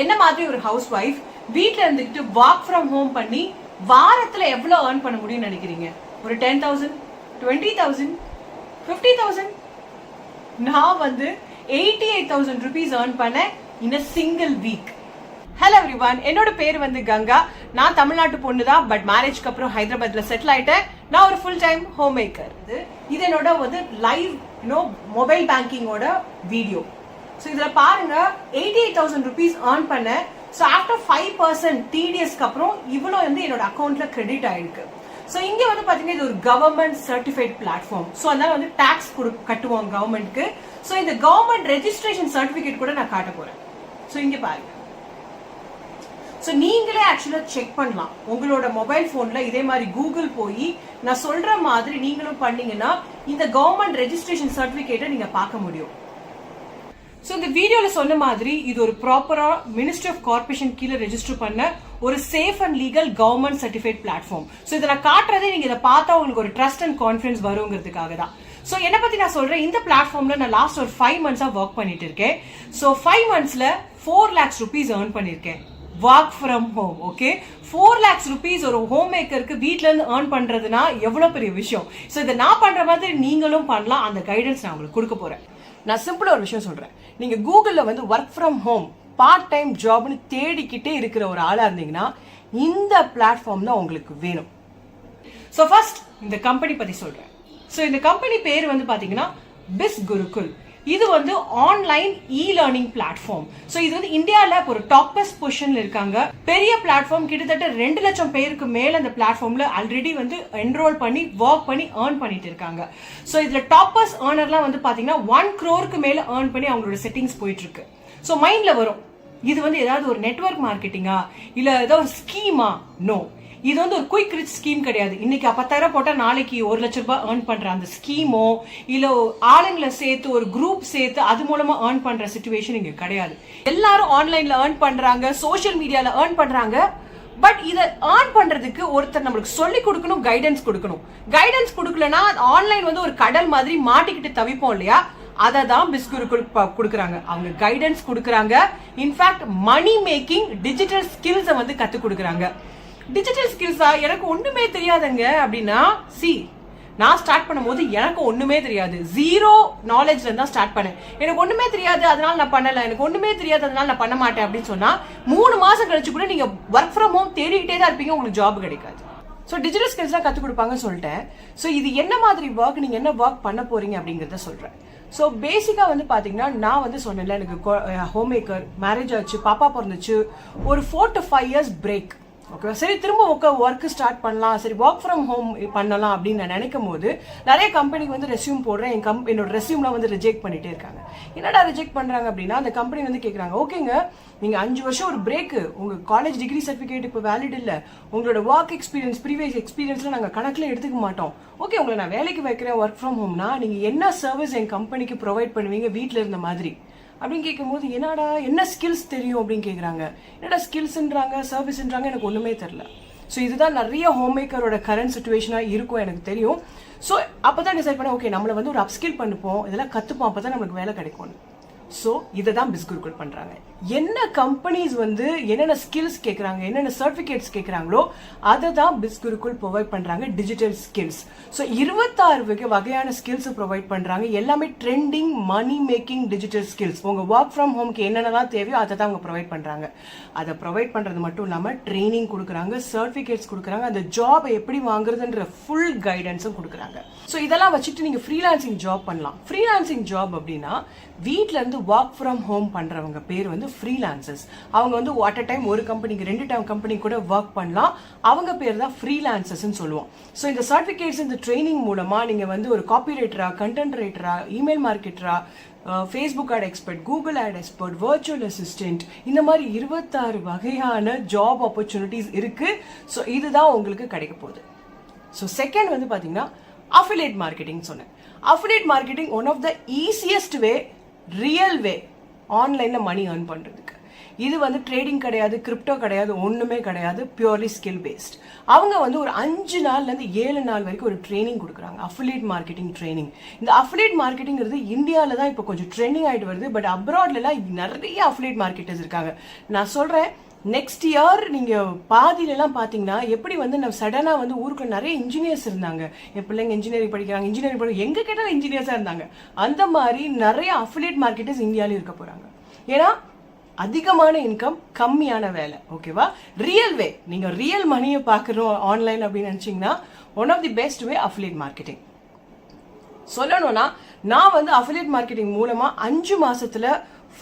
என்ன மாதிரி ஒரு ஹவுஸ் ஒய்ஃப் வீட்ல இருந்துகிட்டு ஒர்க் ஃப்ரம் ஹோம் பண்ணி வாரத்துல எவ்வளவு earn பண்ண முடியும்னு நினைக்கிறீங்க? ஒரு 10,000, 20,000, 50,000? நான் வந்து 88,000 rupees earn பண்ணேன் in a single week. Hello everyone, என்னோட பேர் வந்து கங்கா. நான் தமிழ்நாட்டு பொண்ணு தான், பட் மேரேஜ்க்கு அப்புறம் ஹைதராபாத்ல செட்டில் ஆயிட்டேன். நான் ஒரு ஃபுல் டைம் ஹோம் மேக்கர். இது என்னோட வந்து லைவ் மொபைல் பேங்கிங்கோட வீடியோ. ஸோ இதுல பாருங்க 88,000 rupees earn பண்ணேன். ஸோ ஆஃப்டர் 5% டிடிஎஸ்க்கு அப்புறம் இவ்வளோ வந்து என்னோட அக்கௌண்ட்ல கிரெடிட் ஆயிருக்கு. ஸோ இங்க வந்து பாத்தீங்கன்னா இது ஒரு கவர்மெண்ட் சர்டிஃபைட் பிளாட்ஃபார்ம். ஸோ அதனால வந்து டாக்ஸ் கட்டுவோம் கவர்மெண்ட்க்கு. ஸோ இந்த கவர்மெண்ட் ரெஜிஸ்ட்ரேஷன் சர்டிபிகேட் கூட நான் காட்ட போறேன். ஸோ இங்க பாருங்க. ஸோ நீங்களே ஆக்சுவலா செக் பண்ணலாம் உங்களோட மொபைல் போன்ல. இதே மாதிரி கூகுள் போய் நான் சொல்ற மாதிரி நீங்களும் பண்ணீங்கன்னா இந்த கவர்மெண்ட் ரெஜிஸ்ட்ரேஷன் சர்டிபிகேட்டை நீங்க பார்க்க முடியும். ஸோ இந்த வீடியோல சொன்ன மாதிரி இது ஒரு ப்ராப்பரா மினிஸ்ட்ரி ஆஃப் கார்பரேஷன் கீழே ரெஜிஸ்டர் பண்ண ஒரு safe and legal government certified platform. So இதை நான் காட்டுறதே நீங்க இதை பார்த்தா உங்களுக்கு ஒரு ட்ரஸ்ட் அண்ட் கான்ஃபிடன்ஸ் வருங்கிறதுக்காக தான். ஸோ என்ன பத்தி நான் சொல்றேன், இந்த பிளாட்ஃபார்ம்ல நான் லாஸ்ட் ஒரு 5 months ஒர்க் பண்ணிட்டு இருக்கேன். ஸோ 5 monthsல 4 lakhs rupees earn பண்ணிருக்கேன் work from home. Okay, 4 lakhs rupees ஒரு ஹோம் மேக்கருக்கு வீட்ல இருந்து ஏர்ன் பண்றதுனா எவ்வளவு பெரிய விஷயம். ஸோ இதை நான் பண்ற மாதிரி நீங்களும் பண்ணலாம். அந்த கைடன்ஸ் நான் உங்களுக்கு கொடுக்க போறேன். நான் சிம்பிளா ஒரு விஷயம் சொல்றேன். நீங்க கூகுள்ல வந்து work from home part time ஜாப்னு தேடிக்கிட்டே இருக்கிற ஒரு ஆளா இருந்தீங்கன்னா இந்த பிளாட்ஃபார்ம் தான் உங்களுக்கு வேணும். ஸோ ஃபர்ஸ்ட் இந்த கம்பெனி பத்தி சொல்றேன். ஸோ இந்த கம்பெனி பேர் வந்து பாத்தீங்கன்னா பிஸ் குருகுல். இது வந்து ஆன்லைன் இ லேர்னிங் பிளாட்ஃபார்ம். ஸோ இது வந்து இந்தியாவில் ஒரு டாப்பஸ்ட் பொசிஷன்ல இருக்காங்க. பெரிய பிளாட்ஃபார்ம், கிட்டத்தட்ட 2 லட்சம் பேருக்கு மேல அந்த பிளாட்ஃபார்ம்ல ஆல்ரெடி வந்து என்ரோல் பண்ணி ஒர்க் பண்ணி ஏர்ன் பண்ணிட்டு இருக்காங்க. ஸோ இதுல டாப்பஸ்ட் ஏர்னர்லாம் வந்து பாத்தீங்கன்னா 1 crore மேல ஏர்ன் பண்ணி அவங்களோட செட்டிங்ஸ் போயிட்டு இருக்கு. ஸோ மைண்ட்ல வரும், இது வந்து ஏதாவது ஒரு நெட்வொர்க் மார்க்கெட்டிங்கா இல்ல ஏதாவது ஒரு ஸ்கீமா? நோ, இது வந்து ஒரு குயிக் ரிச் ஸ்கீம் கிடையாது. இன்னைக்கு 10,000 போட்டா நாளைக்கு 1 லட்சம் ரூபாய் ஏர்ன் பண்ற அந்த ஸ்கீமோ இல்ல ஆளுங்களை சேர்த்து ஒரு குரூப் சேர்த்து அது மூலமா ஏர்ன் பண்ற சிச்சுவேஷன் இங்க கிடையாது. எல்லாரும் ஆன்லைன்ல ஏர்ன் பண்றாங்க, சோசியல் மீடியால ஏர்ன் பண்றாங்க. பட் இதை ஏர்ன் பண்றதுக்கு ஒருத்தர் நம்மளுக்கு சொல்லி கொடுக்கணும், கைடன்ஸ் கொடுக்கணும். கைடன்ஸ் கொடுக்கலன்னா ஆன்லைன் வந்து ஒரு கடல் மாதிரி மாட்டிக்கிட்டு தவிப்போம் இல்லையா? அதை தான் பிஸ் குருகுல் கொடுக்குறாங்க. அவங்க கைடன்ஸ் கொடுக்குறாங்க. இன்ஃபேக்ட் மணி மேக்கிங் டிஜிட்டல் ஸ்கில்ஸை வந்து கத்து கொடுக்குறாங்க. டிஜிட்டல் ஸ்கில்ஸா எனக்கு ஒண்ணுமே தெரியாதுங்க அப்படின்னா, நான் ஸ்டார்ட் பண்ணும்போது எனக்கு ஒண்ணுமே தெரியாது. 0 knowledgeல தான் ஸ்டார்ட் பண்ணேன். எனக்கு ஒண்ணுமே தெரியாது அதனால நான் பண்ணல, எனக்கு ஒண்ணுமே தெரியாது அதனால நான் பண்ண மாட்டேன் அப்படின்னு சொன்னா 3 மாசம் கழிச்சு கூட நீங்க ஒர்க் ஃப்ரம் ஹோம் தேடிக்கிட்டே தான் இருப்பீங்க, உங்களுக்கு ஜாப் கிடைக்காது. ஸோ டிஜிட்டல் ஸ்கில்ஸ் தான் கற்றுக் கொடுப்பாங்கன்னு சொல்லிட்டேன். ஸோ இது என்ன மாதிரி ஒர்க், நீங்க என்ன ஒர்க் பண்ண போறீங்க அப்படிங்கிறத சொல்றேன். ஸோ பேசிக்கா வந்து பாத்தீங்கன்னா நான் வந்து சொன்னேன்ல, எனக்கு ஹோம் மேக்கர், மேரேஜ் ஆச்சு, பாப்பா பிறந்துச்சு, ஒரு 4 to 5 years பிரேக். ஓகே, சரி திரும்ப ஒர்க் ஸ்டார்ட் பண்ணலாம், சரி ஒர்க் ஃப்ரம் ஹோம் பண்ணலாம் அப்படின்னு நான் நினைக்கும் போது நிறைய கம்பெனிக்கு வந்து ரெஸ்யூம் போடுறேன். என்னோட ரெஸ்யூம்லாம் வந்து ரிஜெக்ட் பண்ணிட்டே இருக்காங்க. என்னடா ரிஜெக்ட் பண்றாங்க அப்படின்னா, அந்த கம்பெனி வந்து கேட்குறாங்க, ஓகேங்க நீங்க 5 வருஷம் ஒரு பிரேக், உங்க காலேஜ் டிகிரி சர்டிஃபிகேட் இப்போ வேலிட் இல்ல, உங்களோட ஒர்க் எக்ஸ்பீரியன்ஸ் ப்ரீவியஸ் எக்ஸ்பீரியன்ஸ்ல நாங்கள் கணக்கில் எடுத்துக்க மாட்டோம். ஓகே, உங்களை நான் வேலைக்கு வைக்கிறேன் ஒர்க் ஃப்ரம் ஹோம்னா நீங்க என்ன சர்வீஸ் என் கம்பெனிக்கு ப்ரொவைட் பண்ணுவீங்க வீட்டில் இருந்த மாதிரி அப்படின்னு கேட்கும்போது, என்னடா என்ன ஸ்கில்ஸ் தெரியும் அப்படின்னு கேட்குறாங்க. என்னடா ஸ்கில்ஸ்ன்றாங்க, சர்வீஸ்ன்றாங்க, எனக்கு ஒன்றுமே தெரில. ஸோ இதுதான் நிறைய ஹோம் மேக்கரோட கரண்ட் சுச்சுவேஷனாக இருக்கும் எனக்கு தெரியும். ஸோ அப்போ தான் டிசைட் பண்ணேன், ஓகே நம்மளை வந்து ஒரு அப்ஸ்கில் பண்ணுப்போம், இதெல்லாம் கற்றுப்போம், அப்போ தான் நம்மளுக்கு வேலை கிடைக்கும்னு. ஸோ இதை தான் பிஸ் குருகுல் பண்றாங்க. என்ன கம்பெனிஸ் வந்து என்னென்ன ஸ்கில்ஸ் கேட்குறாங்க, என்னென்ன சர்டிஃபிகேட்ஸ் கேட்குறாங்களோ அதை தான் பிஸ் குருகுல் ப்ரொவைட் பண்றாங்க. Digital skills. ஸோ 26 வகையான ஸ்கில்ஸ் ப்ரொவைட் பண்றாங்க. எல்லாமே trending money making digital skills. உங்க ஒர்க் ஃப்ரம் ஹோம்க்கு என்னென்னலாம் தேவையோ அதை தான் அவங்க ப்ரொவைட் பண்றாங்க. அதை ப்ரொவைட் பண்றது மட்டும் இல்லாமல் ட்ரைனிங் கொடுக்குறாங்க, சர்டிஃபிகேட்ஸ் கொடுக்குறாங்க, அந்த ஜாப் எப்படி வாங்குறதுன்ற ஃபுல் கைடன்ஸும் கொடுக்குறாங்க. ஸோ இதெல்லாம் வச்சுட்டு நீங்க ஃப்ரீலான்சிங் ஜாப் பண்ணலாம். ஃப்ரீலான்சிங் ஜாப் அப்படின்னா வீட்ல இருந்து ஒர்க் ஃப்ரம் ஹோம் பண்றவங்க பேர் வந்து ஃப்ரீலான்சர்ஸ். அவங்க வந்து அட் அ டைம் ஒரு கம்பெனிக்கு 2 கம்பெனி கூட ஒர்க் பண்ணலாம். அவங்க பேர் தான் ஃப்ரீலான்சர்ஸ் சொல்லுவோம். ஸோ இந்த சர்டிஃபிகேட்ஸ், இந்த ட்ரைனிங் மூலமா நீங்க வந்து ஒரு காப்பி ரைட்டரா, கண்டென்ட் ரைட்டரா, இமெயில் மார்க்கெட்டரா, Facebook ad expert, Google ad expert, virtual assistant, இந்த மாதிரி 26 வகையான ஜாப் ஆப்பர்ச்சுனிட்டிஸ் இருக்கு. ஸோ இதுதான் உங்களுக்கு கிடைக்க போகுது. ஸோ செகண்ட் வந்து பாத்தீங்கன்னா அஃபிலியேட் மார்க்கெட்டிங் சொன்னேன். Affiliate marketing one of the easiest way, real way ஆன்லைன்ல மணி ஏர்ன் பண்றதுக்கு. இது வந்து ட்ரேடிங் கிடையாது, கிரிப்டோ கிடையாது, ஒண்ணுமே கிடையாது, பியூர்லி ஸ்கில் பேஸ்ட். அவங்க வந்து ஒரு 5 நாள்ல இருந்து 7 நாள் வரைக்கும் ஒரு ட்ரைனிங் கொடுக்குறாங்க, அஃபிலியேட் மார்க்கெட்டிங் ட்ரைனிங். இந்த அஃபிலியேட் மார்க்கெட்டிங்கிறது இந்தியாவில தான் இப்போ கொஞ்சம் ட்ரெண்டிங் ஆயிட்டு வருது. பட் அப்ராட்ல எல்லாம் நிறைய அஃபிலியேட் மார்க்கெட்டர்ஸ் இருக்காங்க. நான் சொல்றேன், நெக்ஸ்ட் இயர் நீங்க பாதியில எல்லாம் பாத்தீங்கன்னா எப்படி வந்து நம்ம சடனா வந்து ஊருக்குள்ள நிறைய இன்ஜினியர்ஸ் இருந்தாங்க. என் பிள்ளைங்க இன்ஜினியரிங் படிக்கிறாங்க, இன்ஜினியரிங் படிக்க எங்க கேட்டாலும் இன்ஜினியர்ஸா இருந்தாங்க. அந்த மாதிரி நிறைய அஃபிலியேட் மார்க்கெட்டர்ஸ் இந்தியாவில இருக்க போறாங்க. ஏன்னா அதிகமான இன்கம், கம்மியான வேலை. ஓகேவா? ரியல் வே, நீங்க ரியல் மணியை பாக்குறோம் ஆன்லைன் அப்படின்னு நினைச்சீங்கன்னா one of the best way affiliate marketing. சொல்லணும்னா நான் வந்து அஃபிலியேட் மார்க்கெட்டிங் மூலமா 5 மாசத்துல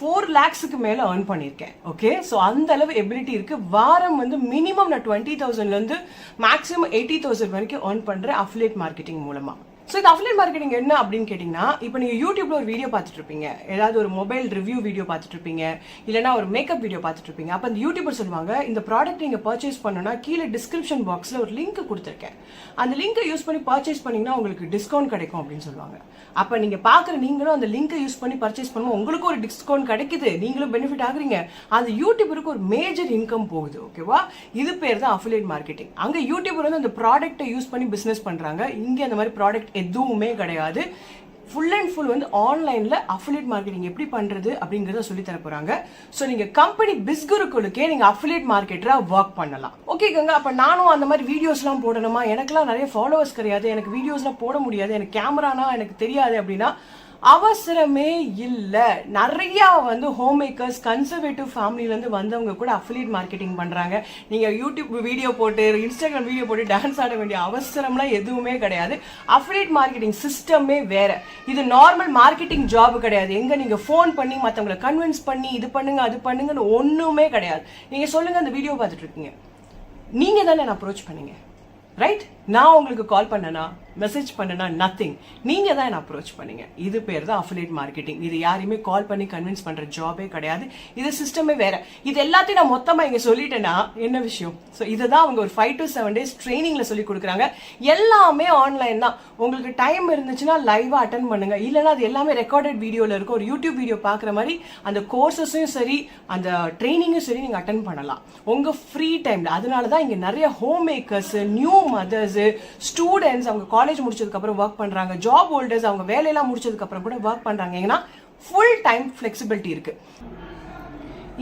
4 lakhsக்கு மேல earn பண்ணிருக்கேன். ஓகே, சோ அந்த அளவு எபிலிட்டி இருக்கு. வாரம் வந்து மினிமம் நான் 20,000ல இருந்து மேக்ஸிமம் 80,000 வரைக்கும் earn பண்றேன் அஃபிலியேட் மார்க்கெட்டிங் மூலமா. ஸோ இந்த அஃபிலியேட் மார்க்கெட்டிங் என்ன அப்படின்னு கேட்டிங்கன்னா, இப்போ நீங்கள் யூடியூப்ல ஒரு வீடியோ பார்த்துட்டு இருப்பீங்க, ஏதாவது ஒரு மொபைல் ரிவ்யூ வீடியோ பார்த்துட்டு இருப்பீங்க, இல்லைனா ஒரு மேக்கப் வீடியோ பார்த்துட்டு இருப்பீங்க. அப்போ அந்த யூடியூபர் சொல்லுவாங்க, இந்த ப்ராடக்ட் நீங்கள் பர்ச்சேஸ் பண்ணணும்னா கீழே டிஸ்கிரிப்ஷன் பாக்ஸில் ஒரு லிங்க் கொடுத்துருக்கேன், அந்த லிங்கை யூஸ் பண்ணி பர்ச்சேஸ் பண்ணீங்கன்னா உங்களுக்கு டிஸ்கவுண்ட் கிடைக்கும் அப்படின்னு சொல்லுவாங்க. அப்போ நீங்கள் பார்க்குற நீங்களும் அந்த லிங்கை யூஸ் பண்ணி பர்ச்சேஸ் பண்ணும்போது உங்களுக்கு ஒரு டிஸ்கவுண்ட் கிடைக்குது, நீங்களும் பெனிஃபிட் ஆகுறீங்க, அந்த யூடியூபருக்கு ஒரு மேஜர் இன்கம் போகுது. ஓகேவா? இது பேர் தான் அஃபிலியேட் மார்க்கெட்டிங். அங்கே யூடியூபர் வந்து அந்த ப்ராடக்ட்டை யூஸ் பண்ணி பிஸ்னஸ் பண்ணுறாங்க, இங்கே அந்த மாதிரி ப்ராடக்ட் எதுவுமே கிடையாது. ஃபுல் அண்ட் ஃபுல் வந்து ஆன்லைன்ல அஃபிலியேட் மார்க்கெட்டிங் எப்படி பண்றது அப்படிங்கறத சொல்லி தர போறாங்க. சோ நீங்க கம்பெனி பிஸ்குருக்குள்ளே நீங்க அஃபிலியேட் மார்க்கெட்டரா ஒர்க் பண்ணலாம். ஓகே கங்கா, அப்ப நானும் அந்த மாதிரி வீடியோஸ்லாம் போடணுமா? எனக்குலாம் நிறைய ஃபாலோவர்ஸ் கிடையாது, எனக்கு வீடியோஸ்லாம் போட முடியாது, எனக்கு கேமரானா எனக்கு தெரியாது அப்படின்னா அவசரமே இல்ல. நிறைய வந்து ஹோம் மேக்கர்ஸ், கன்சர்வேட்டிவ் ஃபேமிலில இருந்து வந்தவங்க கூட அஃபிலியேட் மார்க்கெட்டிங் பண்றாங்க. நீங்க யூடியூப் வீடியோ போட்டு, இன்ஸ்டாகிராம் வீடியோ போட்டு டான்ஸ் ஆட வேண்டிய அவசரம்லாம் எதுவுமே கிடையாது. அஃபிலியேட் மார்க்கெட்டிங் சிஸ்டமே வேற. இது நார்மல் மார்க்கெட்டிங் ஜாப் கிடையாது. எங்க நீங்க ஃபோன் பண்ணி மத்தவங்களை கன்வின்ஸ் பண்ணி இது பண்ணுங்க அது பண்ணுங்கன்னு ஒண்ணுமே கிடையாது. நீங்க சொல்லுங்க, அந்த வீடியோ பார்த்துட்டு இருக்கீங்க, நீங்க தானே நான் அப்ரோச் பண்ணீங்க, ரைட்? நான் உங்களுக்கு கால் பண்ணனா, மெசேஜ் பண்ணனா, நத்திங். நீங்க தான் என்ன அப்ரோச் பண்ணீங்க. இது பேர் தான் அஃபிலியேட் மார்க்கெட்டிங். இது யாரையுமே கால் பண்ணி கன்வின்ஸ் பண்ற ஜாபே கிடையாது. இது சிஸ்டமே வேற. இது எல்லாத்தையும் நான் மொத்தமா இங்க சொல்லிட்டேன்னா என்ன விஷயம்? ஸோ இதுதான் அவங்க ஒரு 5 to 7 days ட்ரைனிங்ல சொல்லி கொடுக்குறாங்க. எல்லாமே ஆன்லைன் தான். உங்களுக்கு டைம் இருந்துச்சுன்னா லைவா அட்டன் பண்ணுங்க, இல்லைன்னா அது எல்லாமே ரெக்கார்டட் வீடியோல இருக்கும். ஒரு யூடியூப் வீடியோ பாக்குற மாதிரி அந்த கோர்சஸையும் சரி அந்த ட்ரைனிங்கும் சரி நீங்க அட்டன் பண்ணலாம் உங்க ஃப்ரீ டைம்ல. அதனாலதான் இங்க நிறைய homemakers, new mothers, students, அவங்க காலேஜ் முடிச்சதுக்கு அப்புறம் ஒர்க் பண்றாங்க, ஜாப் ஹோல்டர்ஸ் அவங்க வேலையெல்லாம் முடிச்சதுக்கு அப்புறம் கூட ஒர்க் பண்றாங்க. ஏன்னா ஃபுல் டைம் ஃபிளெக்சிபிலிட்டி இருக்கு.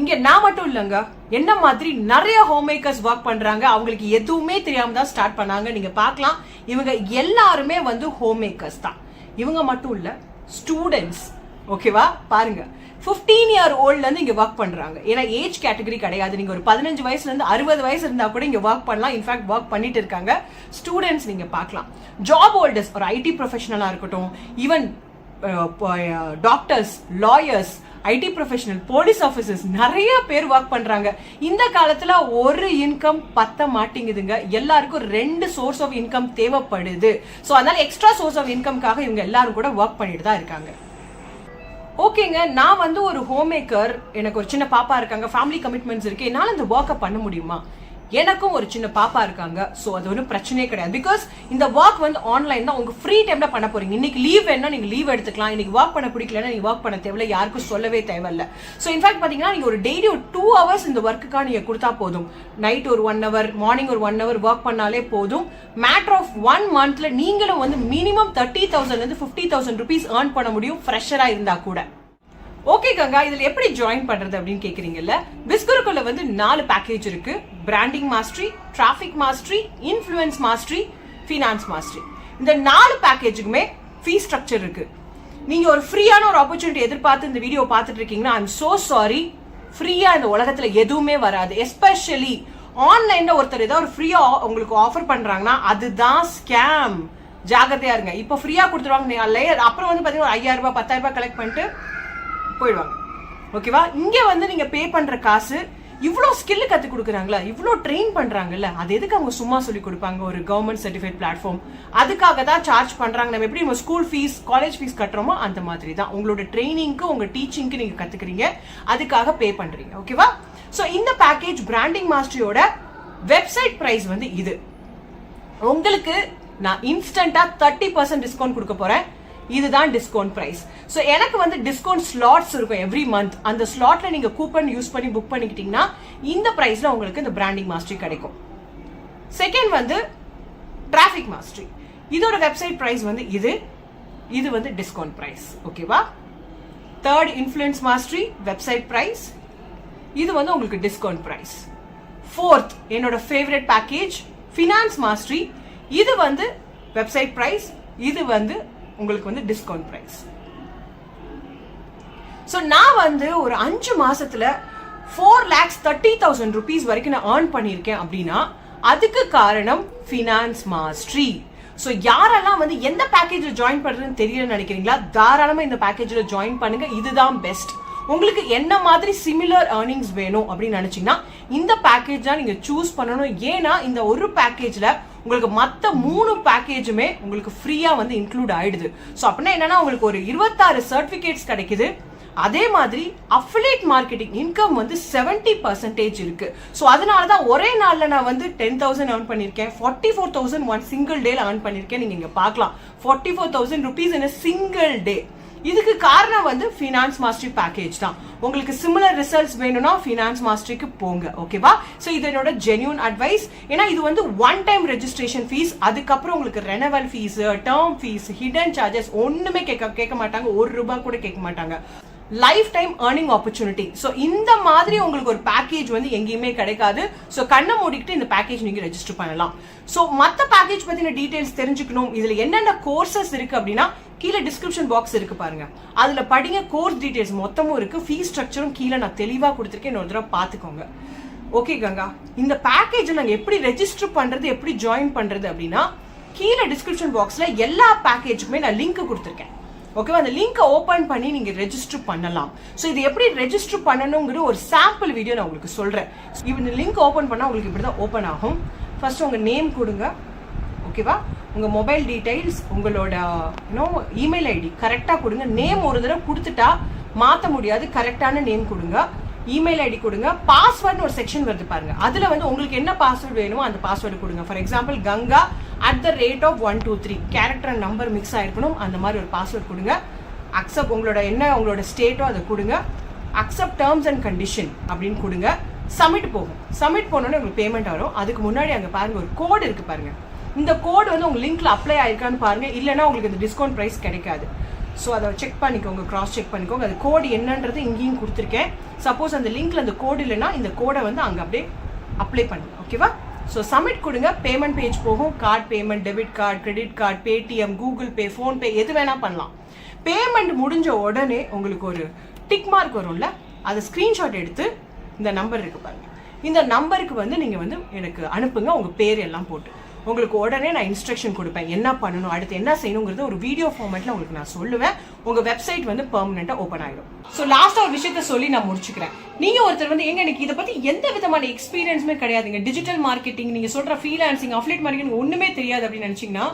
இங்க நான் மட்டும் இல்லங்க, என்ன மாதிரி நிறைய ஹோம் மேக்கர்ஸ் ஒர்க் பண்றாங்க. அவங்களுக்கு எதுவுமே தெரியாம தான் ஸ்டார்ட் பண்ணாங்க. நீங்க பார்க்கலாம், இவங்க எல்லாருமே வந்து ஹோம் மேக்கர்ஸ் தான். இவங்க மட்டும் இல்ல, ஸ்டூடெண்ட்ஸ். ஓகேவா? பாருங்க, 15-year-old இருந்து இங்க ஒர்க் பண்றாங்க. ஏன்னா ஏஜ் கேட்டகரி கிடையாது. நீங்க ஒரு 15 வயசுல இருந்து 60 வயசு இருந்தா கூட இங்க ஒர்க் பண்ணலாம். இன்ஃபேக்ட் ஒர்க் பண்ணிட்டு இருக்காங்க. ஸ்டூடெண்ட்ஸ் நீங்க பார்க்கலாம், ஜாப் ஹோல்டர்ஸ், ஒரு ஐடி ப்ரொஃபஷனலா இருக்கட்டும், even doctors, lawyers, ID professional, police officers, நிறைய பேர் ஒர்க் பண்றாங்க. இந்த காலத்துல ஒரு இன்கம் பத்த மாட்டேங்குதுங்க. எல்லாருக்கும் 2 சோர்ஸ் ஆஃப் இன்கம் தேவைப்படுது. சோ அதனால எக்ஸ்ட்ரா சோர்ஸ் ஆஃப் இன்கம்காக இவங்க எல்லாரும் கூட ஒர்க் பண்ணிட்டு தான் இருக்காங்க. ஓகேங்க, நான் வந்து ஒரு ஹோம் மேக்கர், எனக்கு ஒரு சின்ன பாப்பா இருக்காங்க, ஃபேமிலி கமிட்மெண்ட்ஸ் இருக்கு, என்னால இந்த ஒர்க்கை பண்ண முடியுமா? எனக்கும் ஒரு சின்ன பாப்பா இருக்காங்க. சோ அது ஒன்றும் பிரச்சனையே கிடையாது. பிகாஸ் இந்த ஒர்க் வந்து ஆன்லைன் தான், உங்க ஃப்ரீ டைம்ல பண்ண போறீங்க. இன்னைக்கு லீவ் வேணா நீங்க லீவ் எடுத்துக்கலாம், இன்னைக்கு ஒர்க் பண்ண பிடிக்கலன்னா நீங்க ஒர்க் பண்ண தேவையில்ல, யாருக்கும் சொல்லவே தேவையில்ல. சோ இன்ஃபேக்ட் பாத்தீங்கன்னா நீங்க ஒரு டெய்லி ஒரு 2 hours இந்த ஒர்க்குக்காக நீங்க கொடுத்தா போதும். நைட் ஒரு 1 hour, மார்னிங் ஒரு 1 hour ஒர்க் பண்ணாலே போதும். மேட்டர் ஆஃப் 1 monthல நீங்களும் வந்து மினிமம் 30,000 இருந்து 50,000 rupees earn பண்ண முடியும், ஃப்ரெஷரா இருந்தா கூட. ஓகே கங்கா, இதுல எப்படி ஜாயின் பண்றது அப்படின்னு கேக்குறீங்கல்ல? பிஸ்குருக்குள்ள வந்து 4 பேக்கேஜ் இருக்கு. Branding mastery, traffic mastery, influence mastery, finance mastery. இந்த 4 பேக்கேஜுக்குமே ஃபீஸ் ஸ்ட்ரக்சர் இருக்கு. நீங்க ஒரு ஃப்ரீயான ஒரு ஆப்பர்ச்சுனிட்டி எதிர்பார்த்து இந்த வீடியோ பார்த்துட்டு இருக்கீங்கன்னா ஐ எம் சோ சாரி. ஃப்ரீயா இந்த உலகத்துல எதுவுமே வராது. எஸ்பெஷலி ஆன்லைன்ல ஒருத்தர் ஏதாவது ஒரு ஃப்ரீயா உங்களுக்கு ஆஃபர் பண்றாங்கன்னா அதுதான் ஸ்கேம். ஜாகிரதையா இருங்க. இப்போ ஃப்ரீயா கொடுத்துருவாங்க, அப்புறம் வந்து பாத்தீங்கன்னா 5,000 ரூபாய் 10,000 ரூபாய் கலெக்ட் பண்ணிட்டு போயிடுவாங்க. ஓகேவா? இங்க வந்து நீங்க பே பண்ற காசு, இவ்ளோ ஸ்கில் கத்து கொடுக்குறாங்களா, இவ்ளோ ட்ரெயின் பண்றாங்கல்ல, அது எதுக்கு அவங்க சும்மா சொல்லி கொடுப்பாங்க? ஒரு கவர்மெண்ட் சர்டிஃபைட் பிளாட்ஃபார்ம், அதுக்காக தான் சார்ஜ் பண்றாங்க. நம்ம எப்படி நம்ம ஸ்கூல் ஃபீஸ், காலேஜ் ஃபீஸ் கட்டுறோமோ அந்த மாதிரி தான் உங்களோட ட்ரைனிங்க்கு, உங்க டீச்சிங்க்கு நீங்க கத்துக்கிறீங்க, அதுக்காக பே பண்றீங்க. ஓகேவா? சோ இந்த பேக்கேஜ் பிராண்டிங் மாஸ்டரியோட வெப்சைட் பிரைஸ் வந்து இது. உங்களுக்கு நான் இன்ஸ்டன்டா 30% டிஸ்கவுண்ட் கொடுக்க போறேன். இதுதான் டிஸ்கவுண்ட் பிரைஸ். ஸோ எனக்கு வந்து டிஸ்கவுண்ட் ஸ்லாட்ஸ் இருக்கும் எவ்ரி மந்த். அந்த ஸ்லாட்ல நீங்க கூப்பன் யூஸ் பண்ணி புக் பண்ணிக்கிட்டீங்கன்னா இந்த பிரைஸ்ல உங்களுக்கு இந்த பிராண்டிங் மாஸ்டரி கிடைக்கும். செகண்ட் வந்து டிராஃபிக் மாஸ்டரி. இதோட வெப்சைட் பிரைஸ் வந்து இது வந்து டிஸ்கவுண்ட் பிரைஸ். ஓகேவா? Third influence mastery website price, இது வந்து உங்களுக்கு டிஸ்கவுண்ட் பிரைஸ். ஃபோர்த் என்னோட ஃபேவரட் பேக்கேஜ் ஃபினான்ஸ் மாஸ்டரி, இது வந்து வெப்சைட் பிரைஸ், இது வந்து உங்களுக்கு வந்து டிஸ்கவுண்ட் பிரைஸ். ஸோ நான் வந்து ஒரு 5 மாசத்துல 4,30,000 rupees வரைக்கும் நான் ஏர்ன் பண்ணியிருக்கேன் அப்படின்னா அதுக்கு காரணம் ஃபினான்ஸ் மாஸ்டரி. ஸோ யாரெல்லாம் வந்து எந்த பேக்கேஜ்ல ஜாயின் பண்றதுன்னு தெரியல நினைக்கிறீங்களா, தாராளமா இந்த பேக்கேஜ்ல ஜாயின் பண்ணுங்க. இதுதான் பெஸ்ட். உங்களுக்கு என்ன மாதிரி சிமிலர் ஏர்னிங்ஸ் வேணும் அப்படின்னு நினைச்சீங்கன்னா இந்த பேக்கேஜ் தான் நீங்க சூஸ் பண்ணணும். ஏன்னா இந்த ஒரு பேக்கேஜ்ல உங்களுக்கு மத்த 3 பேக்கேஜுமே உங்களுக்கு ஃப்ரீயா வந்து இன்க்ளூட் ஆயிடுது. ஸோ அப்படின்னா என்னன்னா உங்களுக்கு ஒரு 26 சர்டிபிகேட்ஸ் கிடைக்குது. அதே மாதிரி அஃபிலியேட் மார்க்கெட்டிங் இன்கம் வந்து 70% இருக்கு. ஸோ அதனாலதான் ஒரே நாள்ல நான் வந்து 10,000 ஏர்ன் பண்ணிருக்கேன், 44,000 ஒன் சிங்கிள் டேல ஏர்ன் பண்ணிருக்கேன். நீங்க இங்க பார்க்கலாம் 44,000 rupees in a single day. இதுக்கு காரணம் வந்து ஃபினான்ஸ் மாஸ்டரி பேக்கேஜ் தான். உங்களுக்கு சிமிலர் ரிசல்ட்ஸ் வேணும்னா ஃபினான்ஸ் மாஸ்டரிக்கு போங்க. ஓகேவா? ஸோ இது என்னோட ஜென்யூன் அட்வைஸ். ஏன்னா இது வந்து ஒன் டைம் ரெஜிஸ்ட்ரேஷன் ஃபீஸ், அதுக்கப்புறம் உங்களுக்கு renewal fees, term fees, hidden charges ஒண்ணுமே கேட்க மாட்டாங்க. ₹1 கூட கேட்க மாட்டாங்க. Lifetime earning opportunity. So இந்த மாதிரி உங்களுக்கு ஒரு பேக்கேஜ் வந்து எங்கேயுமே கிடைக்காது. ஸோ கண்ணை மூடிக்கிட்டு இந்த பேக்கேஜ் நீங்க ரெஜிஸ்டர் பண்ணலாம். ஸோ மற்ற பேக்கேஜ் பத்தின டீடைல்ஸ் தெரிஞ்சுக்கணும், இதுல என்னென்ன கோர்சஸ் இருக்கு அப்படின்னா கீழே டிஸ்கிரிப்ஷன் பாக்ஸ் இருக்கு பாருங்க, அதுல படிங்க. கோர்ஸ் டீடைல்ஸ் மொத்தமும் இருக்கு, ஃபீஸ் ஸ்ட்ரக்சரும் கீழே நான் தெளிவா கொடுத்துருக்கேன், இன்னொரு தடவை பாத்துக்கோங்க. ஓகே கங்கா, இந்த பேக்கேஜ் நாங்க எப்படி ரெஜிஸ்டர் பண்றது, எப்படி ஜாயின் பண்றது அப்படின்னா கீழே டிஸ்கிரிப்ஷன் பாக்ஸ்ல எல்லா பேக்கேஜுக்குமே நான் லிங்க் கொடுத்துருக்கேன். ஓகேவா? அந்த லிங்கை ஓபன் பண்ணி நீங்க ரெஜிஸ்டர் பண்ணலாம். ஸோ இது எப்படி ரெஜிஸ்டர் பண்ணணுங்கிற ஒரு சாம்பிள் வீடியோ நான் உங்களுக்கு சொல்றேன். இந்த லிங்க் ஓபன் பண்ணா உங்களுக்கு இப்படிதான் ஓபன் ஆகும். ஃபர்ஸ்ட் உங்க நேம் கொடுங்க. ஓகேவா? உங்க மொபைல் டீடைல்ஸ், உங்களோட இமெயில் ஐடி கரெக்டா கொடுங்க. நேம் ஒரு தடவை கொடுத்துட்டா மாத்த முடியாது, கரெக்டான நேம் கொடுங்க. இமெயில் ஐடி கொடுங்க. பாஸ்வேர்ட்னு ஒரு செக்ஷன் வருது பாருங்க, அதுல வந்து உங்களுக்கு என்ன பாஸ்வேர்டு வேணுமோ அந்த பாஸ்வேர்டு கொடுங்க. For example Ganga @123 character and number mix ஆயிருக்கணும், அந்த மாதிரி ஒரு பாஸ்வேர்டு கொடுங்க. அக்செப்ட் உங்களோட ஸ்டேட்டோ அதை கொடுங்க. அக்செப்ட் டேர்ம்ஸ் அண்ட் கண்டிஷன் அப்படின்னு கொடுங்க. சப்மிட் போகும். சப்மிட் போனோடனே உங்களுக்கு பேமெண்ட் வரும். அதுக்கு முன்னாடி அங்க பாருங்க ஒரு கோடு இருக்கு பாருங்க, இந்த கோடு வந்து உங்க லிங்க்ல அப்ளை ஆயிருக்கான்னு பாருங்க, இல்லைன்னா உங்களுக்கு இந்த டிஸ்கவுண்ட் பிரைஸ் கிடைக்காது. ஸோ அதை செக் பண்ணிக்கோங்க, கிராஸ் செக் பண்ணிக்கோங்க. அது கோடு என்னன்றது இங்கேயும் கொடுத்துருக்கேன். சப்போஸ் அந்த லிங்க்ல அந்த கோடு இல்லைன்னா இந்த கோடை வந்து அங்கே அப்படியே அப்ளை பண்ணுங்க. ஓகேவா? ஸோ சப்மிட் கொடுங்க. பேமெண்ட் பேஜ் போகும். Card payment, debit card, credit card, Paytm, Google Pay, PhonePe எது வேணா பண்ணலாம். பேமெண்ட் முடிஞ்ச உடனே உங்களுக்கு ஒரு டிக் மார்க் வரும்ல, அதை ஸ்கிரீன்ஷாட் எடுத்து இந்த நம்பர் இருக்கு பாருங்க, இந்த நம்பருக்கு வந்து நீங்க வந்து எனக்கு அனுப்புங்க, உங்க பேர் எல்லாம் போட்டு. உங்களுக்கு உடனே நான் இன்ஸ்ட்ரக்ஷன் கொடுப்பேன், என்ன பண்ணணும், அடுத்து என்ன செய்யணுங்கிறது ஒரு வீடியோ ஃபார்மேட்ல உங்களுக்கு நான் சொல்லுவேன். உங்க வெப்சைட் வந்து பெர்மனண்டா ஓபன் ஆயிடும். சோ லாஸ்டா ஒரு விஷயத்த சொல்லி நான் முடிச்சுக்கிறேன். நீங்க ஒருத்தர் வந்து எங்க எனக்கு இதை பத்தி எந்த விதமான எக்ஸ்பீரியன்ஸுமே கிடையாதுங்க, டிஜிட்டல் மார்க்கெட்டிங், நீங்க சொல்ற ஃப்ரீலான்சிங், அஃபிலியேட் மார்க்கெட்டிங் ஒண்ணுமே தெரியாது அப்படின்னு நினைச்சீங்கன்னா,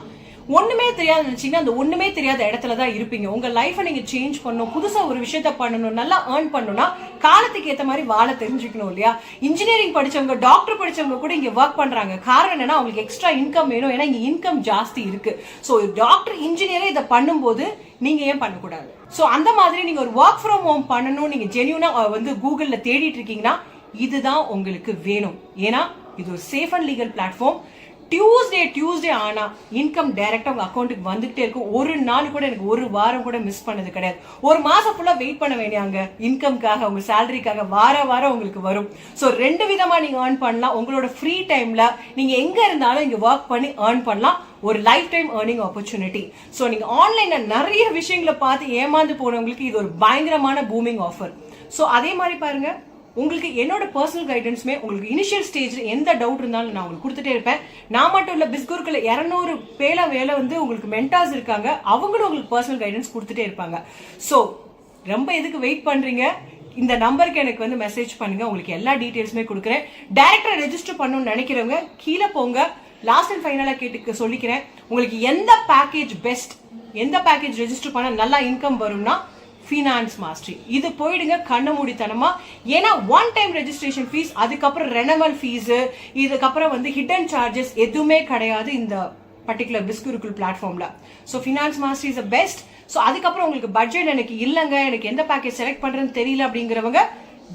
ஒண்ணுமே தெரியாது நினைச்சீங்கன்னா அந்த ஒண்ணுமே தெரியாத இடத்துல தான் இருப்பீங்க. உங்க லைஃபை நீங்க சேஞ்ச் பண்ணணும், புதுசா ஒரு விஷயத்த பண்ணணும், நல்லா ஏர்ன் பண்ணணும்னா காலத்துக்கு ஏற்ற மாதிரி வாழ தெரிஞ்சுக்கணும் இல்லையா? இன்ஜினியரிங் படிச்சவங்க, டாக்டர் படிச்சவங்க கூட இங்க ஒர்க் பண்றாங்க. காரணம் என்னன்னா அவங்களுக்கு எக்ஸ்ட்ரா இன்கம் வேணும், ஏன்னா இங்க இன்கம் ஜாஸ்தி இருக்கு. சோ டாக்டர், இன்ஜினியரே இதை பண்ணும்போது நீங்க ஏன் பண்ணக்கூடாது? சோ அந்த மாதிரி நீங்க ஒரு ஒர்க் ஃப்ரம் ஹோம் பண்ணணும், நீங்க ஜென்யூனா வந்து கூகுள்ல தேடிட்டு இருக்கீங்கன்னா இதுதான் உங்களுக்கு வேணும். ஏன்னா இது ஒரு safe and legal platform. Tuesday ஆனா இன்கம் டைரக்டா உங்க அக்கௌண்ட்டுக்கு வந்துகிட்டே இருக்கும். ஒரு நாள் கூட எனக்கு ஒரு வாரம் கூட மிஸ் பண்ணது கிடையாது. ஒரு மாசம் ஃபுல்லா வெயிட் பண்ண வேண்டியாங்க இன்கம்காக, உங்க சேலரிக்காக. வாரம் உங்களுக்கு வரும். சோ 2 விதமா நீங்க ஏர்ன் பண்ணலாம். உங்களோட ஃப்ரீ டைம்ல நீங்க எங்க இருந்தாலும் இங்க ஒர்க் பண்ணி ஏர்ன் பண்ணலாம். ஒரு life time earning opportunity. So நீங்க ஆன்லைன்ல நிறைய விஷயங்களை பார்த்து ஏமாந்து போனவங்களுக்கு இது ஒரு பயங்கரமான பூமிங் ஆஃபர். சோ அதே மாதிரி பாருங்க, உங்களுக்கு என்னோட பர்சனல் கைடன்ஸுமே உங்களுக்கு இனிஷியல் ஸ்டேஜ்ல எந்த டவுட் இருந்தாலும் நான் உங்களுக்கு கொடுத்துட்டே இருப்பேன். நான் மட்டும் இல்ல, பிஸ்குருக்குள்ள 200 வேலை வந்து உங்களுக்கு மென்டார்ஸ் இருக்காங்க, அவங்களும் உங்களுக்கு பர்சனல் கைடன்ஸ் கொடுத்துட்டே இருப்பாங்க. சோ ரொம்ப எதுக்கு வெயிட் பண்றீங்க? இந்த நம்பருக்கு எனக்கு வந்து மெசேஜ் பண்ணுங்க, உங்களுக்கு எல்லா டீடைல்ஸுமே கொடுக்குறேன். டைரக்டா ரெஜிஸ்டர் பண்ணணும்னு நினைக்கிறவங்க கீழே போங்க. லாஸ்ட் அண்ட் ஃபைனலா கேட்டு சொல்லிக்கிறேன், உங்களுக்கு எந்த பேக்கேஜ் பெஸ்ட், எந்த பேக்கேஜ் ரெஜிஸ்டர் பண்ண நல்லா இன்கம் வரும்னா ஃபினான்ஸ் மாஸ்டரி. இது போயிடுங்க கண்ண மூடித்தனமா. ஏன்னா ஒன் டைம் ரெஜிஸ்ட்ரேஷன் ஃபீஸ், அதுக்கப்புறம் ரெனவல் ஃபீஸ், இதுக்கப்புறம் வந்து ஹிடன் சார்ஜஸ் எதுவுமே கிடையாது இந்த பர்டிகுலர் பிஸ்குருக்குள் பிளாட்ஃபார்ம்ல. So finance mastery is the best. So அதுக்கப்புறம் உங்களுக்கு பட்ஜெட் எனக்கு இல்லைங்க, எனக்கு எந்த பேக்கேஜ் செலக்ட் பண்றேன்னு தெரியல அப்படிங்கிறவங்க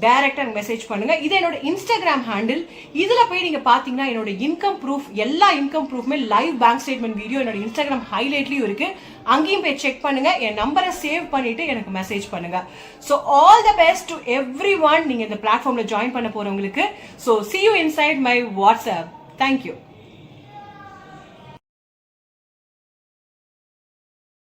டைரக்டா மெசேஜ் பண்ணுங்க. இது என்னோட இன்ஸ்டாகிராம் ஹேண்டில். இதுல போய் நீங்க பாத்தீங்கன்னா என்னோட இன்கம் ப்ரூஃப், எல்லா இன்கம் ப்ரூஃப்மே லைவ் பேங்க் ஸ்டேட்மெண்ட் வீடியோ என்னோட இன்ஸ்டாகிராம் ஹைலைட்லயும் இருக்கு. அங்கேயும் போய் செக் பண்ணுங்க. என் நம்பரை சேவ் பண்ணிட்டு எனக்கு மெசேஜ் பண்ணுங்க. So all the best to every one. நீங்க இந்த பிளாட்ஃபார்ம்ல ஜாயின் பண்ண போறவங்களுக்கு. So see you inside my WhatsApp. Thank you.